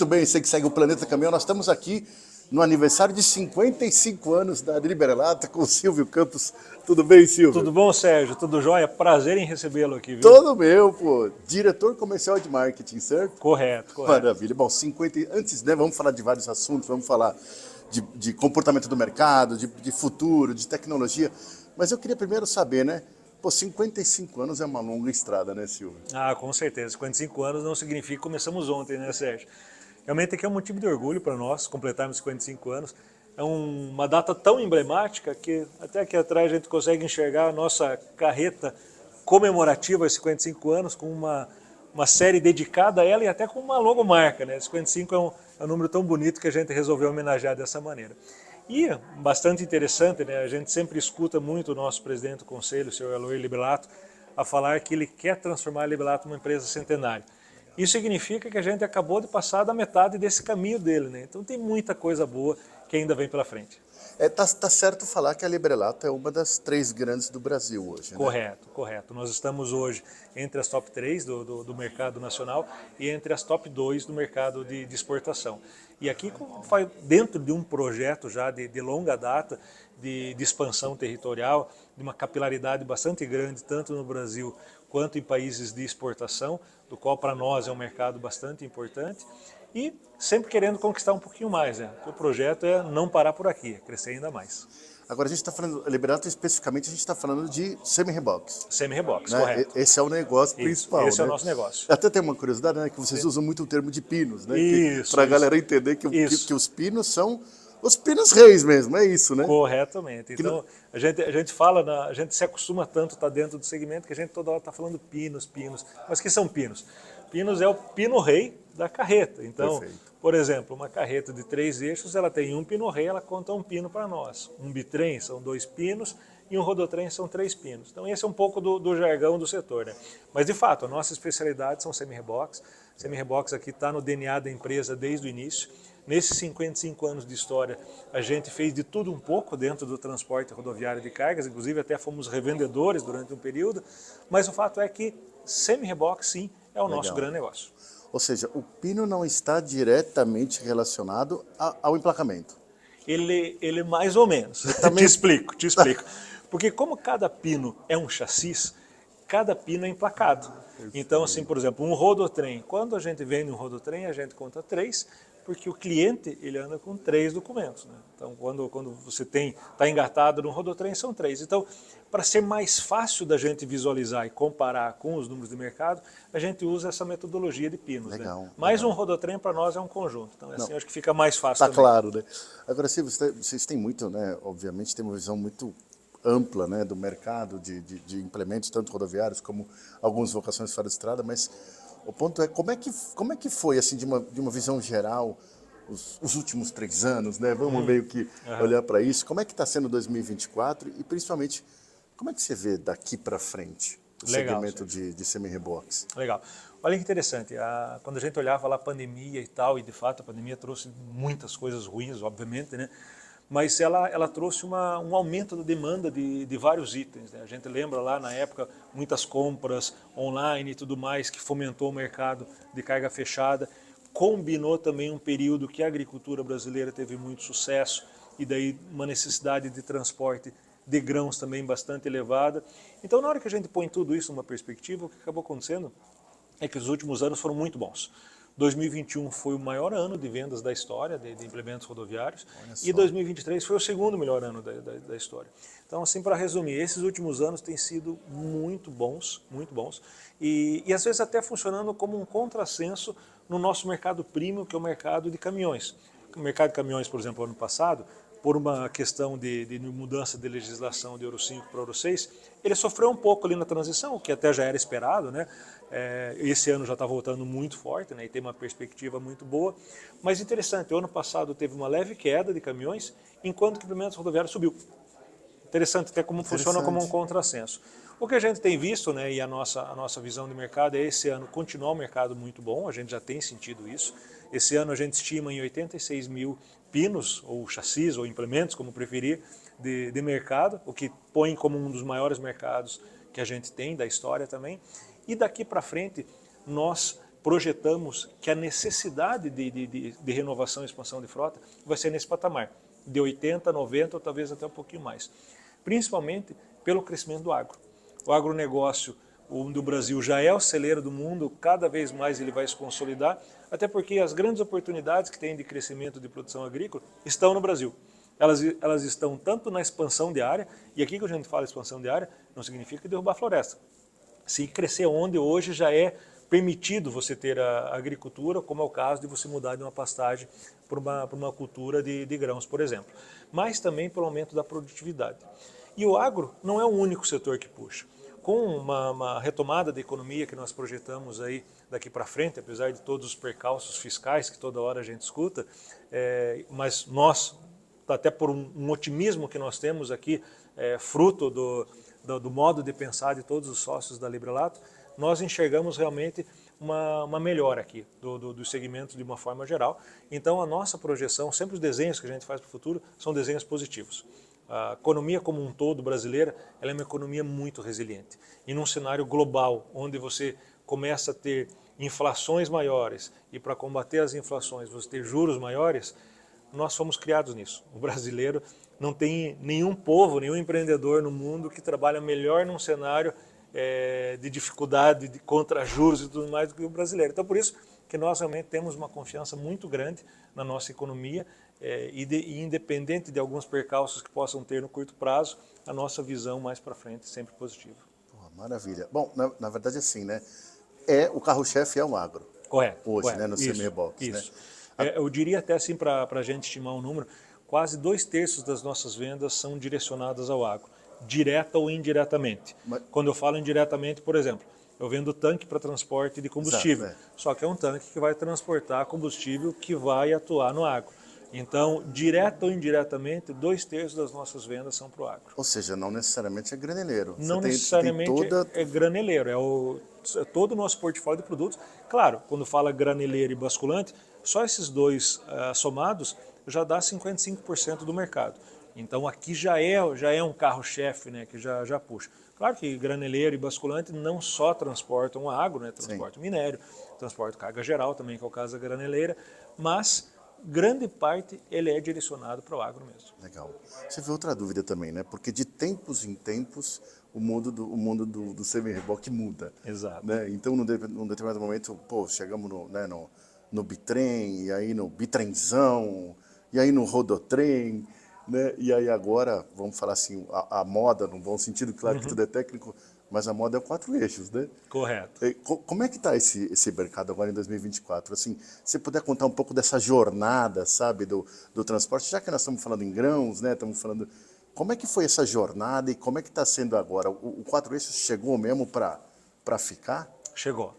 Muito bem, você que segue o Planeta Caminhão, nós estamos aqui no aniversário de 55 anos da Liberelata com o Silvio Campos. Tudo bem, Silvio? Tudo bom, Sérgio? Tudo jóia? Prazer em recebê-lo aqui, viu? Todo meu, pô. Diretor comercial de marketing, certo? Correto. Maravilha. Bom, 50... Antes, né, vamos falar de vários assuntos, vamos falar de comportamento do mercado, de futuro, de tecnologia. Mas eu queria primeiro saber, né? Pô, 55 anos é uma longa estrada, né, Silvio? Ah, com certeza. 55 anos não significa que começamos ontem, né, Sérgio? Realmente aqui é um motivo de orgulho para nós completarmos 55 anos. É uma data tão emblemática que até aqui atrás a gente consegue enxergar a nossa carreta comemorativa aos 55 anos com uma série dedicada a ela e até com uma logomarca, né? 55 é um número tão bonito que a gente resolveu homenagear dessa maneira. E bastante interessante, né? A gente sempre escuta muito o nosso presidente do conselho, o senhor Eloy Liberato, a falar que ele quer transformar a Liberato numa empresa centenária. Isso significa que a gente acabou de passar da metade desse caminho dele, né? Então tem muita coisa boa que ainda vem pela frente. Tá certo falar que a Librelato é uma das 3 grandes do Brasil hoje, né? Correto. Nós estamos hoje entre as top 3 do mercado nacional e entre as top 2 do mercado de exportação. E aqui dentro de um projeto já de longa data, de expansão territorial, de uma capilaridade bastante grande, tanto no Brasil quanto em países de exportação, do qual para nós é um mercado bastante importante, e sempre querendo conquistar um pouquinho mais, né? O projeto é não parar por aqui, é crescer ainda mais. Agora a gente está falando, Liberato especificamente, a gente está falando de semi-reboques. Semi-rebox, Né? correto. Esse é o negócio principal, Esse né? é o nosso negócio. Até tem uma curiosidade, né? Que vocês usam muito o termo de pinos, né? Para a Isso. galera entender que os pinos são os pinos reis mesmo, é isso, né? Corretamente. Então, a gente fala, a gente se acostuma tanto a estar dentro do segmento que a gente toda hora está falando pinos. Mas o que são pinos? Pinos é o pino rei da carreta. Então, Perfeito. por exemplo, uma carreta de 3 eixos, ela tem um pino rei, ela conta um pino para nós. Um bitrem são 2 pinos e um rodotrem são 3 pinos. Então, esse é um pouco do jargão do setor, né? Mas, de fato, a nossa especialidade são semi-reboques. Semi-reboques aqui está no DNA da empresa desde o início. Nesses 55 anos de história, a gente fez de tudo um pouco dentro do transporte rodoviário de cargas, inclusive até fomos revendedores durante um período, mas o fato é que semi-reboque, sim, é o nosso grande negócio. Ou seja, o pino não está diretamente relacionado ao emplacamento. Ele mais ou menos. Também... Te explico. Porque como cada pino é um chassis, cada pino é emplacado. Então, assim, por exemplo, um rodotrem, quando a gente vende um rodotrem, a gente conta 3, porque o cliente ele anda com 3 documentos, né? Então, quando você está engatado no rodotrem, são 3. Então, para ser mais fácil da gente visualizar e comparar com os números de mercado, a gente usa essa metodologia de pinos. Legal, né? Mais legal. um rodotrem para nós é um conjunto. Então, assim, acho que fica mais fácil Tá também. claro, né? Agora, se vocês têm muito, né? Obviamente, tem uma visão muito ampla, né, do mercado de implementos, tanto rodoviários como algumas vocações fora de estrada, mas o ponto é como é que foi, assim, de uma visão geral, os últimos 3 anos, né? Vamos meio que olhar para isso. Como é que está sendo 2024 e, principalmente, como é que você vê daqui para frente o segmento de semi-reboques? Legal. Olha que interessante, quando a gente olhava lá a pandemia e tal, e de fato a pandemia trouxe muitas coisas ruins, obviamente, né? Mas ela trouxe um aumento da demanda de vários itens, né? A gente lembra lá na época muitas compras online e tudo mais que fomentou o mercado de carga fechada, combinou também um período que a agricultura brasileira teve muito sucesso e daí uma necessidade de transporte de grãos também bastante elevada. Então, na hora que a gente põe tudo isso numa perspectiva, o que acabou acontecendo é que os últimos anos foram muito bons. 2021 foi o maior ano de vendas da história de implementos rodoviários e 2023 foi o segundo melhor ano da história. Então, assim, para resumir, esses últimos anos têm sido muito bons e às vezes até funcionando como um contrassenso no nosso mercado premium, que é o mercado de caminhões. O mercado de caminhões, por exemplo, ano passado, por uma questão de mudança de legislação de Euro 5 para Euro 6, ele sofreu um pouco ali na transição, o que até já era esperado, né? Esse ano já está voltando muito forte, né? E tem uma perspectiva muito boa. Mas interessante, o ano passado teve uma leve queda de caminhões, enquanto que o implemento rodoviário subiu. Interessante até como funciona como um contrassenso. O que a gente tem visto, né, e a nossa visão de mercado é esse ano continuar um mercado muito bom, a gente já tem sentido isso. Esse ano a gente estima em 86 mil pinos, ou chassis, ou implementos, como preferir, de mercado, o que põe como um dos maiores mercados que a gente tem da história também. E daqui para frente, nós projetamos que a necessidade de renovação e expansão de frota vai ser nesse patamar, de 80, 90 ou talvez até um pouquinho mais. Principalmente pelo crescimento do agro. O agronegócio do Brasil já é o celeiro do mundo, cada vez mais ele vai se consolidar, até porque as grandes oportunidades que tem de crescimento de produção agrícola estão no Brasil. Elas estão tanto na expansão de área, e aqui que a gente fala expansão de área, não significa derrubar a floresta. Se crescer onde hoje já é permitido você ter a agricultura, como é o caso de você mudar de uma pastagem para uma cultura de grãos, por exemplo. Mas também pelo aumento da produtividade. E o agro não é o único setor que puxa. Com uma retomada da economia que nós projetamos aí daqui para frente, apesar de todos os percalços fiscais que toda hora a gente escuta, mas nós, até por um otimismo que nós temos aqui, fruto do modo de pensar de todos os sócios da Librelato, nós enxergamos realmente uma melhora aqui do segmento de uma forma geral. Então a nossa projeção, sempre os desenhos que a gente faz para o futuro, são desenhos positivos. A economia como um todo brasileira, ela é uma economia muito resiliente. E num cenário global, onde você começa a ter inflações maiores, e para combater as inflações você ter juros maiores, nós fomos criados nisso. O brasileiro não tem nenhum povo, nenhum empreendedor no mundo que trabalha melhor num cenário de dificuldade, de contra-juros e tudo mais do que o brasileiro. Então, por isso que nós realmente temos uma confiança muito grande na nossa economia e independente de alguns percalços que possam ter no curto prazo, a nossa visão mais para frente é sempre positiva. Maravilha. Bom, na verdade assim, né? O carro-chefe é o agro. Correto. Hoje, correto. né? No semi-reboques, né? Isso. Eu diria até assim, para a gente estimar um número, quase 2/3 das nossas vendas são direcionadas ao agro, direta ou indiretamente. Quando eu falo indiretamente, por exemplo, eu vendo tanque para transporte de combustível, Exato, só que é um tanque que vai transportar combustível que vai atuar no agro. Então, direta ou indiretamente, 2/3 das nossas vendas são para o agro. Ou seja, não necessariamente é graneleiro. Não você necessariamente tem toda... é graneleiro, é todo o nosso portfólio de produtos. Claro, quando fala graneleiro e basculante, só esses dois somados já dá 55% do mercado. Então aqui já é um carro-chefe, né, que já puxa. Claro que graneleiro e basculante não só transportam agro, né, transportam minério, transportam carga geral também, que é o caso da graneleira, mas grande parte ele é direcionado para o agro mesmo. Legal. Você vê outra dúvida também, né? Porque de tempos em tempos o mundo do semi-reboque muda. Exato. Né? Então, num determinado momento, chegamos no bitrem, e aí no bitrenzão, e aí no rodotrem, né? E aí agora, vamos falar assim, a moda, no bom sentido, claro que tudo é técnico, mas a moda é 4 eixos, né? Correto. Como é que está esse mercado agora em 2024? Assim, se puder contar um pouco dessa jornada, sabe, do transporte, já que nós estamos falando em grãos, né? Estamos falando... Como é que foi essa jornada e como é que está sendo agora? O 4 eixos chegou mesmo para ficar? Chegou.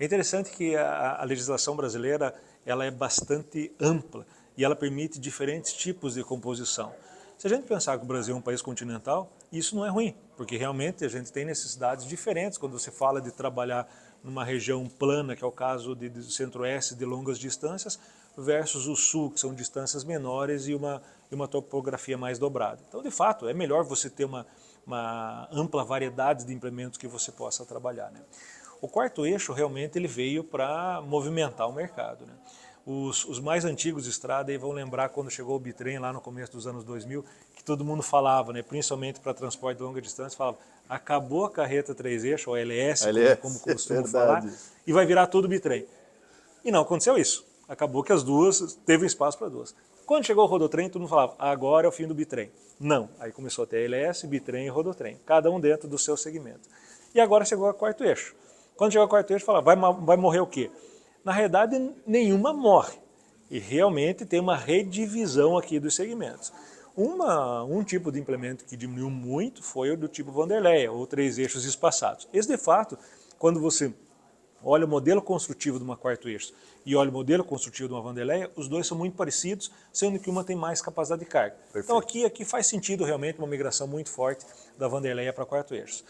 É interessante que a legislação brasileira ela é bastante ampla e ela permite diferentes tipos de composição. Se a gente pensar que o Brasil é um país continental, isso não é ruim, porque realmente a gente tem necessidades diferentes quando você fala de trabalhar numa região plana, que é o caso do centro-oeste de longas distâncias, versus o sul, que são distâncias menores e uma topografia mais dobrada. Então, de fato, é melhor você ter uma ampla variedade de implementos que você possa trabalhar, né? O 4º eixo realmente ele veio para movimentar o mercado, né? Os mais antigos de estrada aí vão lembrar quando chegou o bitrem lá no começo dos anos 2000, que todo mundo falava, né, principalmente para transporte de longa distância, falava, acabou a carreta 3 eixos, ou LS, como costumam falar, e vai virar tudo bitrem. E não aconteceu isso. Acabou que as duas, teve espaço para duas. Quando chegou o rodotrem, todo mundo falava, agora é o fim do bitrem. Não. Aí começou a ter LS, bitrem e rodotrem, cada um dentro do seu segmento. E agora chegou a 4º eixo. Quando chegou a 4º eixo, falava, vai morrer o quê? Na realidade, nenhuma morre. E realmente tem uma redivisão aqui dos segmentos. Um tipo de implemento que diminuiu muito foi o do tipo Vanderleia, ou 3 eixos espaçados. Esse, de fato, quando você olha o modelo construtivo de uma 4º eixo e olha o modelo construtivo de uma Vanderleia, os dois são muito parecidos, sendo que uma tem mais capacidade de carga. Perfeito. Então aqui faz sentido realmente uma migração muito forte da Vanderleia para 4 eixos.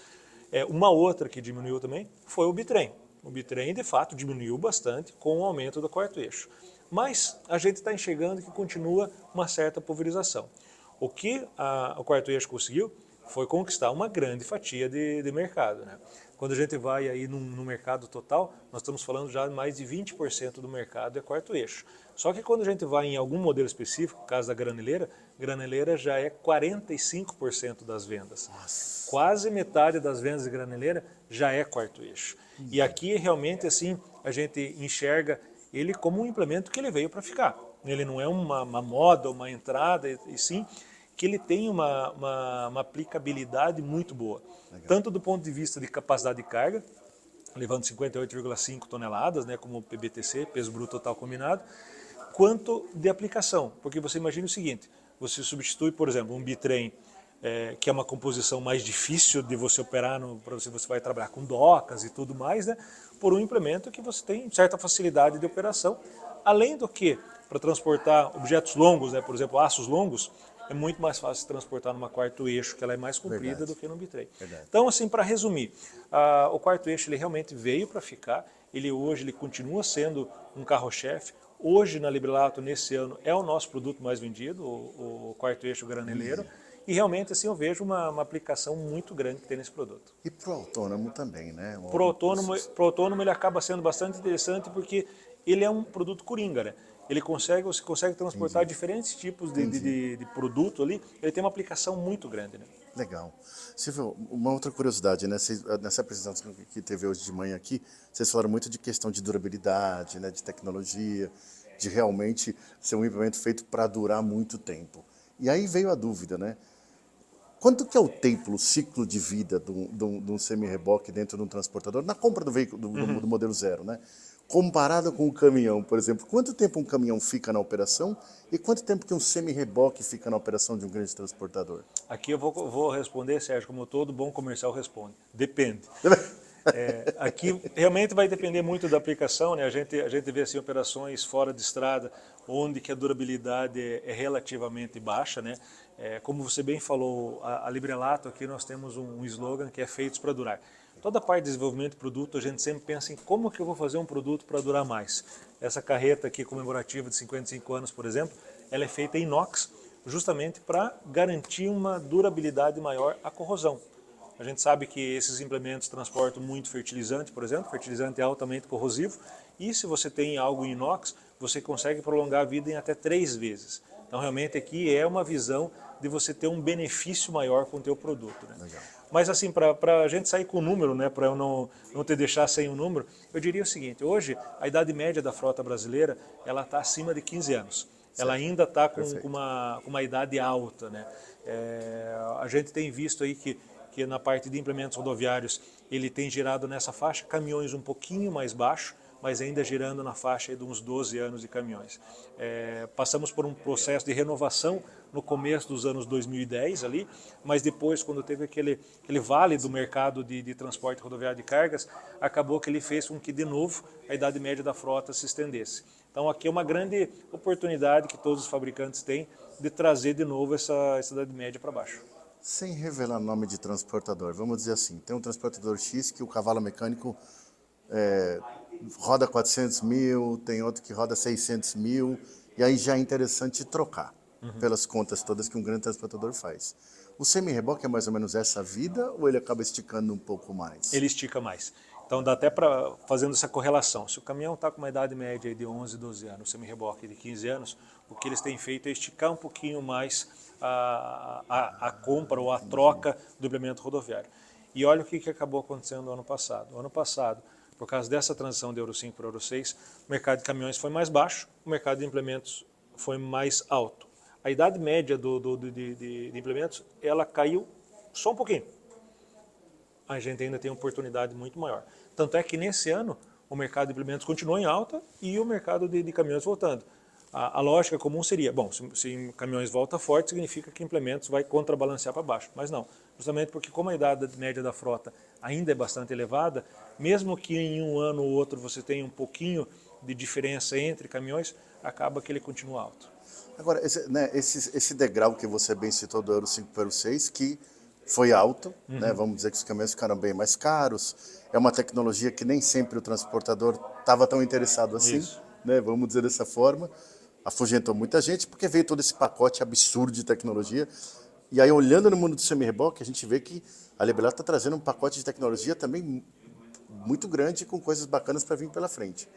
Uma outra que diminuiu também foi o bitrem. O bitrem, de fato, diminuiu bastante com o aumento do 4º eixo. Mas a gente está enxergando que continua uma certa pulverização. O que o 4º eixo conseguiu foi conquistar uma grande fatia de mercado, né? Quando a gente vai aí no mercado total, nós estamos falando já de mais de 20% do mercado é quarto eixo. Só que quando a gente vai em algum modelo específico, no caso da graneleira já é 45% das vendas. Nossa. Quase metade das vendas de graneleira já é quarto eixo. E aqui realmente assim a gente enxerga ele como um implemento que ele veio para ficar. Ele não é uma moda, uma entrada, e sim que ele tem uma aplicabilidade muito boa. Legal. Tanto do ponto de vista de capacidade de carga, levando 58,5 toneladas, né, como PBTC, peso bruto total combinado, quanto de aplicação. Porque você imagina o seguinte, você substitui, por exemplo, um bitrem, que é uma composição mais difícil de você operar, para você vai trabalhar com docas e tudo mais, né, por um implemento que você tem certa facilidade de operação, além do que, para transportar objetos longos, né, por exemplo, aços longos, é muito mais fácil transportar numa quarto eixo, que ela é mais comprida. Verdade. Do que no bitrem. Então, assim, para resumir, o quarto eixo ele realmente veio para ficar, hoje ele continua sendo um carro-chefe. Hoje na Librelato, nesse ano, é o nosso produto mais vendido, o quarto eixo graneleiro. E realmente assim eu vejo uma aplicação muito grande que tem nesse produto. E para o autônomo também, né? Pro autônomo ele acaba sendo bastante interessante porque ele é um produto coringa, né? Você consegue transportar diferentes tipos de produto ali, ele tem uma aplicação muito grande, né? Legal. Silvio, uma outra curiosidade, né? Nessa apresentação que teve hoje de manhã aqui, vocês falaram muito de questão de durabilidade, né? De tecnologia, de realmente ser um implemento feito para durar muito tempo. E aí veio a dúvida, né? Quanto que é o tempo, o ciclo de vida de um semi-reboque dentro de um transportador, na compra do veículo do modelo zero, né? Comparado com um caminhão, por exemplo, quanto tempo um caminhão fica na operação e quanto tempo que um semi-reboque fica na operação de um grande transportador? Aqui eu vou responder, Sérgio, como todo bom comercial responde. Depende. Aqui realmente vai depender muito da aplicação, né? A gente vê assim, operações fora de estrada, onde que a durabilidade é relativamente baixa, né? Como você bem falou, a Librelato, aqui nós temos um slogan que é feitos para durar. Toda a parte de desenvolvimento de produto, a gente sempre pensa em como que eu vou fazer um produto para durar mais. Essa carreta aqui comemorativa de 55 anos, por exemplo, ela é feita em inox, justamente para garantir uma durabilidade maior à corrosão. A gente sabe que esses implementos transportam muito fertilizante, por exemplo, fertilizante é altamente corrosivo, e se você tem algo em inox, você consegue prolongar a vida em até 3 vezes. Então realmente aqui é uma visão de você ter um benefício maior com o teu produto, né? Legal. Mas assim, para a gente sair com o número, né, para eu não te deixar sem o número, eu diria o seguinte, hoje a idade média da frota brasileira, ela está acima de 15 anos. Certo. Ela ainda está com uma idade alta, né? A gente tem visto aí que na parte de implementos rodoviários ele tem girado nessa faixa, caminhões um pouquinho mais baixo, mas ainda girando na faixa de uns 12 anos de caminhões. Passamos por um processo de renovação no começo dos anos 2010 ali, mas depois, quando teve aquele vale do mercado de transporte rodoviário de cargas, acabou que ele fez com que de novo a idade média da frota se estendesse. Então aqui é uma grande oportunidade que todos os fabricantes têm de trazer de novo essa idade média para baixo. Sem revelar nome de transportador, vamos dizer assim, tem um transportador X que o cavalo mecânico roda 400 mil, tem outro que roda 600 mil, e aí já é interessante trocar, pelas contas todas que um grande transportador faz. O semi-reboque é mais ou menos essa vida ou ele acaba esticando um pouco mais? Ele estica mais. Então dá até para, fazendo essa correlação, se o caminhão está com uma idade média de 11, 12 anos, o semi-reboque de 15 anos, o que eles têm feito é esticar um pouquinho mais a compra ou a troca do implemento rodoviário. E olha o que acabou acontecendo no ano passado. O ano passado, por causa dessa transição de Euro 5 para Euro 6, o mercado de caminhões foi mais baixo, o mercado de implementos foi mais alto. A idade média de implementos, ela caiu só um pouquinho. A gente ainda tem uma oportunidade muito maior. Tanto é que nesse ano o mercado de implementos continuou em alta e o mercado de caminhões voltando. A lógica comum seria, bom, se caminhões volta forte, significa que implementos vai contrabalancear para baixo. Mas não, justamente porque como a idade média da frota ainda é bastante elevada, mesmo que em um ano ou outro você tenha um pouquinho de diferença entre caminhões, acaba que ele continua alto. Agora, esse degrau que você bem citou do Euro 5 para o Euro 6, que foi alto, né? Vamos dizer que os caminhões ficaram bem mais caros, é uma tecnologia que nem sempre o transportador estava tão interessado assim, né? Vamos dizer dessa forma, afugentou muita gente porque veio todo esse pacote absurdo de tecnologia, E aí, olhando no mundo do semi-reboque, a gente vê que a Librelato está trazendo um pacote de tecnologia também muito grande com coisas bacanas para vir pela frente.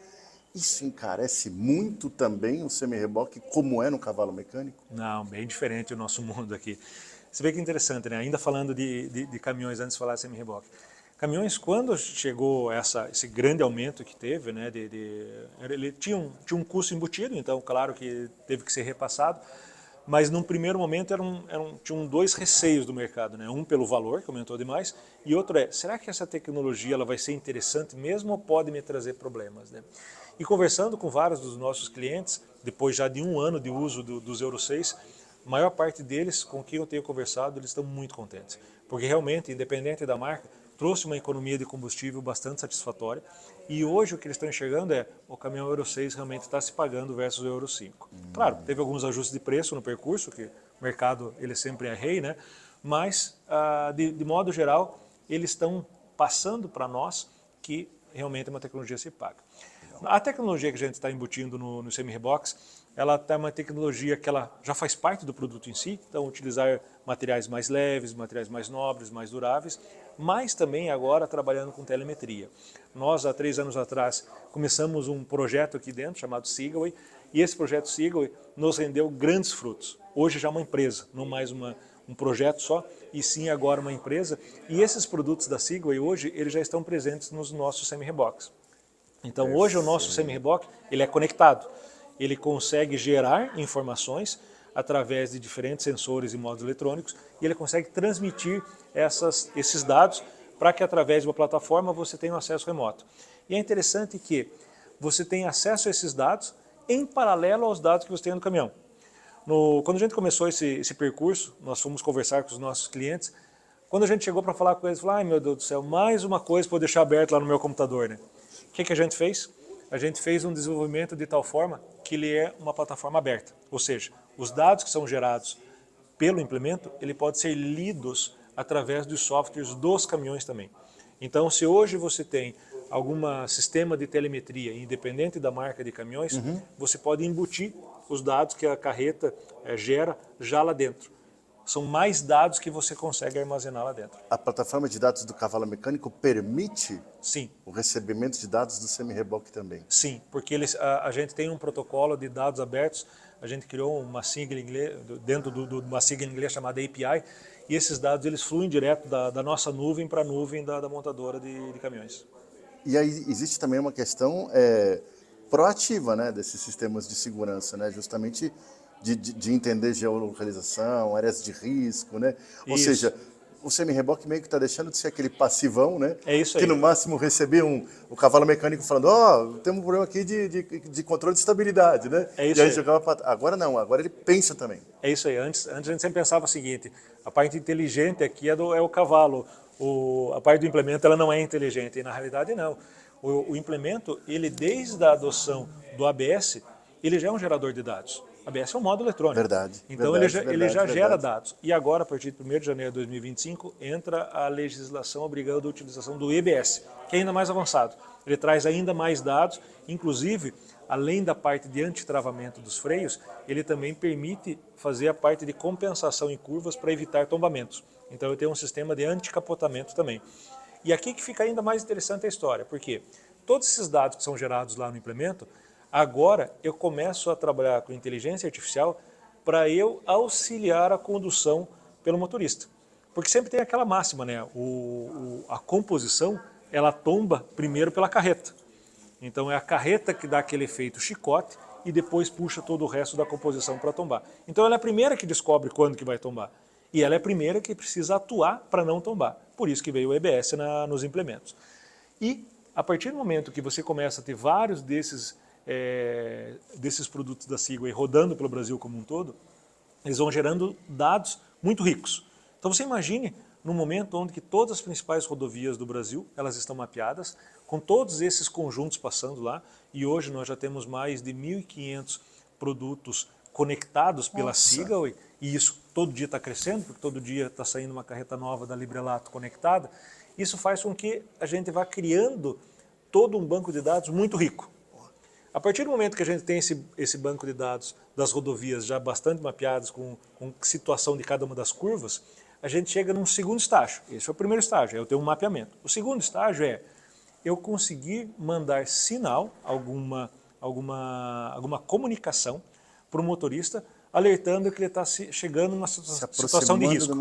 Isso encarece muito também o semi-reboque, como é no cavalo mecânico? Não, bem diferente o nosso mundo aqui. Você vê que interessante, né? Ainda falando de caminhões, antes de falar de semi-reboque. Caminhões, quando chegou esse grande aumento que teve, né, ele tinha um custo embutido, então claro que teve que ser repassado, mas num primeiro momento tinham dois receios do mercado, né? Um pelo valor, que aumentou demais, e outro será que essa tecnologia ela vai ser interessante mesmo ou pode me trazer problemas, né? E conversando com vários dos nossos clientes, depois já de um ano de uso dos Euro 6, a maior parte deles, com quem eu tenho conversado, eles estão muito contentes, porque realmente, independente da marca, trouxe uma economia de combustível bastante satisfatória, e hoje o que eles estão enxergando o caminhão Euro 6 realmente está se pagando versus o Euro 5. Claro, teve alguns ajustes de preço no percurso, que o mercado ele sempre é rei, né? Mas, de modo geral, eles estão passando para nós que realmente uma tecnologia se paga. A tecnologia que a gente está embutindo no semi-reboques, ela tem uma tecnologia que ela já faz parte do produto em si, então utilizar materiais mais leves, materiais mais nobres, mais duráveis, mas também agora trabalhando com telemetria. Nós, há 3 anos atrás, começamos um projeto aqui dentro chamado Seagway, e esse projeto Seagway nos rendeu grandes frutos. Hoje já é uma empresa, não mais um projeto só, e sim agora uma empresa, e esses produtos da Seagway hoje eles já estão presentes nos nossos semi-reboques. Então hoje o nosso semi-reboque ele é conectado, ele consegue gerar informações através de diferentes sensores e modos eletrônicos e ele consegue transmitir esses dados para que através de uma plataforma você tenha um acesso remoto. E é interessante que você tem acesso a esses dados em paralelo aos dados que você tem no caminhão. Quando a gente começou esse percurso, nós fomos conversar com os nossos clientes, quando a gente chegou para falar com eles, ai meu Deus do céu, mais uma coisa para eu deixar aberto lá no meu computador, né? O que a gente fez? A gente fez um desenvolvimento de tal forma que ele é uma plataforma aberta. Ou seja, os dados que são gerados pelo implemento, ele pode ser lidos através dos softwares dos caminhões também. Então, se hoje você tem algum sistema de telemetria, independente da marca de caminhões, você pode embutir os dados que a carreta gera já lá dentro. São mais dados que você consegue armazenar lá dentro. A plataforma de dados do cavalo mecânico permite Sim. o recebimento de dados do semi-reboque também? Sim, porque a gente tem um protocolo de dados abertos, a gente criou uma sigla em inglês, dentro de uma sigla em inglês chamada API, e esses dados eles fluem direto da nossa nuvem para a nuvem da montadora de caminhões. E aí existe também uma questão proativa, né, desses sistemas de segurança, né, justamente de entender geolocalização, áreas de risco, né? Ou Isso. seja, o semi-reboque meio que está deixando de ser aquele passivão, né? É isso aí. Que no máximo receber o cavalo mecânico falando, temos um problema aqui de controle de estabilidade, né? É isso e aí aí. jogava para... Agora não, agora ele pensa também. É isso aí. Antes a gente sempre pensava o seguinte, a parte inteligente aqui é o cavalo, a parte do implemento ela não é inteligente, e na realidade não. O implemento, ele desde a adoção do ABS, ele já é um gerador de dados. ABS é um módulo eletrônico. Verdade. Então ele já gera dados. E agora, a partir de 1º de janeiro de 2025, entra a legislação obrigando a utilização do EBS, que é ainda mais avançado. Ele traz ainda mais dados, inclusive, além da parte de antitravamento dos freios, ele também permite fazer a parte de compensação em curvas para evitar tombamentos. Então ele tem um sistema de anticapotamento também. E aqui que fica ainda mais interessante a história, porque todos esses dados que são gerados lá no implemento, agora eu começo a trabalhar com inteligência artificial para eu auxiliar a condução pelo motorista. Porque sempre tem aquela máxima, né? A composição, ela tomba primeiro pela carreta. Então é a carreta que dá aquele efeito chicote e depois puxa todo o resto da composição para tombar. Então ela é a primeira que descobre quando que vai tombar. E ela é a primeira que precisa atuar para não tombar. Por isso que veio o EBS nos implementos. E a partir do momento que você começa a ter vários desses produtos da Seagway rodando pelo Brasil como um todo, eles vão gerando dados muito ricos. Então você imagine no momento onde que todas as principais rodovias do Brasil, elas estão mapeadas, com todos esses conjuntos passando lá, e hoje nós já temos mais de 1.500 produtos conectados pela Seagway, e isso todo dia está crescendo, porque todo dia está saindo uma carreta nova da Librelato conectada. Isso faz com que a gente vá criando todo um banco de dados muito rico. A partir do momento que a gente tem esse banco de dados das rodovias já bastante mapeados com situação de cada uma das curvas, a gente chega num segundo estágio. Esse é o primeiro estágio, eu tenho um mapeamento. O segundo estágio é eu conseguir mandar sinal, alguma comunicação para o motorista, alertando que ele está chegando numa situação de risco.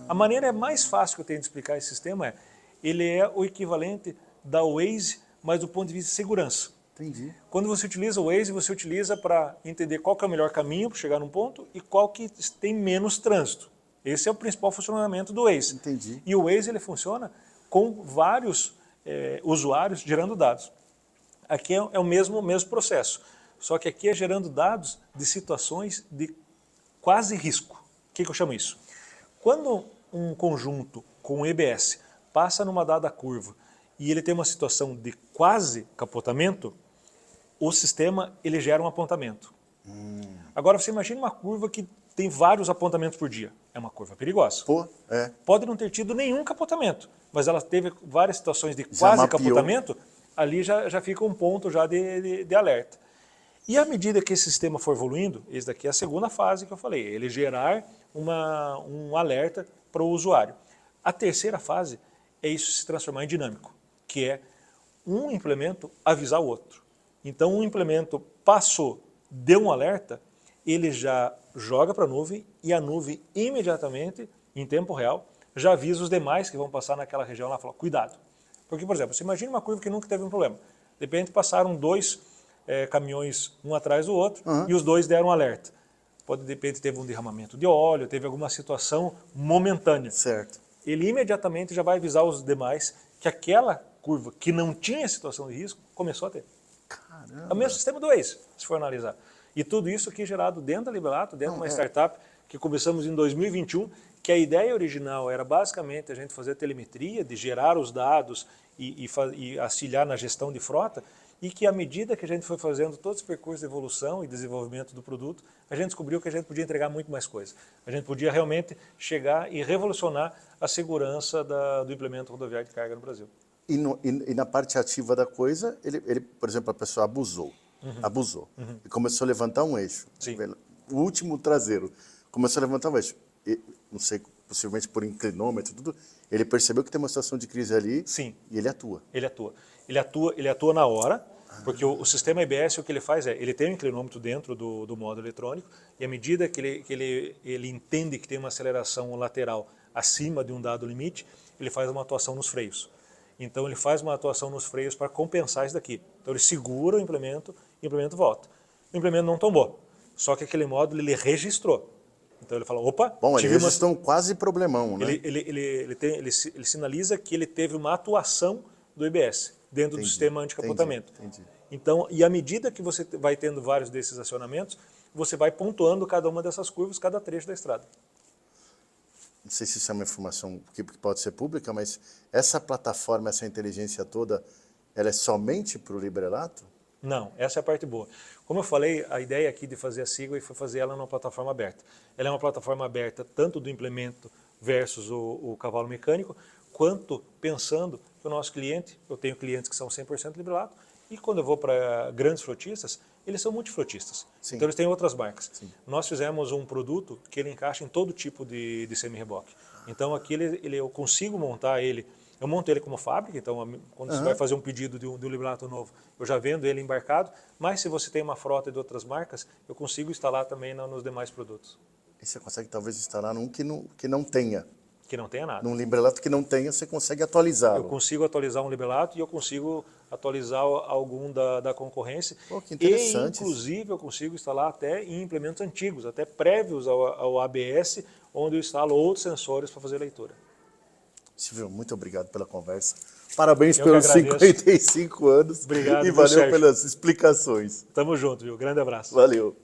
A maneira mais fácil que eu tenho de explicar esse sistema é, ele é o equivalente da Waze, mas do ponto de vista de segurança. Entendi. Quando você utiliza o Waze, você utiliza para entender qual que é o melhor caminho para chegar num ponto e qual que tem menos trânsito. Esse é o principal funcionamento do Waze. Entendi. E o Waze ele funciona com vários usuários gerando dados. Aqui é o mesmo processo, só que aqui é gerando dados de situações de quase risco. O que eu chamo isso? Quando um conjunto com EBS passa numa dada curva e ele tem uma situação de quase capotamento, o sistema ele gera um apontamento. Agora você imagina uma curva que tem vários apontamentos por dia. É uma curva perigosa. Pode não ter tido nenhum capotamento, mas ela teve várias situações de quase capotamento, ali já fica um ponto já de alerta. E à medida que esse sistema for evoluindo, esse daqui é a segunda fase que eu falei, ele gerar um alerta para o usuário. A terceira fase é isso se transformar em dinâmico, que é um implemento avisar o outro. Então um implemento passou, deu um alerta, ele já joga para a nuvem e a nuvem imediatamente, em tempo real, já avisa os demais que vão passar naquela região lá, fala, cuidado. Porque, por exemplo, você imagina uma curva que nunca teve um problema. De repente passaram dois caminhões um atrás do outro e os dois deram um alerta. De repente teve um derramamento de óleo, teve alguma situação momentânea. Certo. Ele imediatamente já vai avisar os demais que aquela curva que não tinha situação de risco começou a ter. Caramba. É o mesmo sistema do Waze, se for analisar. E tudo isso aqui gerado dentro da Librelato, dentro de uma startup que começamos em 2021, que a ideia original era basicamente a gente fazer telemetria, de gerar os dados e auxiliar na gestão de frota, e que à medida que a gente foi fazendo todo esse percurso de evolução e desenvolvimento do produto, a gente descobriu que a gente podia entregar muito mais coisa. A gente podia realmente chegar e revolucionar a segurança do implemento rodoviário de carga no Brasil. E na parte ativa da coisa, ele por exemplo, a pessoa abusou, e começou a levantar um eixo. Sim. O último traseiro começou a levantar um eixo. E, não sei, possivelmente por inclinômetro, tudo, ele percebeu que tem uma situação de crise ali. Sim. E ele atua. Ele atua na hora, porque o sistema EBS o que ele faz é, ele tem um inclinômetro dentro do módulo eletrônico e à medida que ele entende que tem uma aceleração lateral acima de um dado limite, ele faz uma atuação nos freios. Então ele faz uma atuação nos freios para compensar isso daqui. Então ele segura o implemento volta. O implemento não tombou, só que aquele módulo ele registrou. Então ele fala, opa... Bom, eles estão quase problemão, né? Ele sinaliza que ele teve uma atuação do EBS dentro do sistema anticapotamento. Entendi. Então, e à medida que você vai tendo vários desses acionamentos, você vai pontuando cada uma dessas curvas, cada trecho da estrada. Não sei se isso é uma informação que pode ser pública, mas essa plataforma, essa inteligência toda, ela é somente para o Librelato? Não, essa é a parte boa. Como eu falei, a ideia aqui de fazer a Seaway foi fazer ela numa plataforma aberta. Ela é uma plataforma aberta tanto do implemento versus o cavalo mecânico, quanto pensando que o nosso cliente, eu tenho clientes que são 100% Librelato, e quando eu vou para grandes frotistas, eles são multifrotistas. Sim. Então eles têm outras marcas. Sim. Nós fizemos um produto que ele encaixa em todo tipo de semi-reboque. Então aqui eu consigo montar ele, eu monto ele como fábrica, então quando você vai fazer um pedido de um Librelato novo, eu já vendo ele embarcado, mas se você tem uma frota de outras marcas, eu consigo instalar também nos demais produtos. E você consegue talvez instalar num que não tenha? Que não tenha nada. Num Librelato que não tenha, você consegue atualizá-lo? Eu consigo atualizar um Librelato e eu consigo atualizar algum da concorrência. Pô, que interessante. E, inclusive, eu consigo instalar até em implementos antigos, até prévios ao ABS, onde eu instalo outros sensores para fazer leitura. Silvio, muito obrigado pela conversa. Parabéns Eu pelos 55 anos. Obrigado, e valeu Sérgio, pelas explicações. Tamo junto, viu? Grande abraço. Valeu.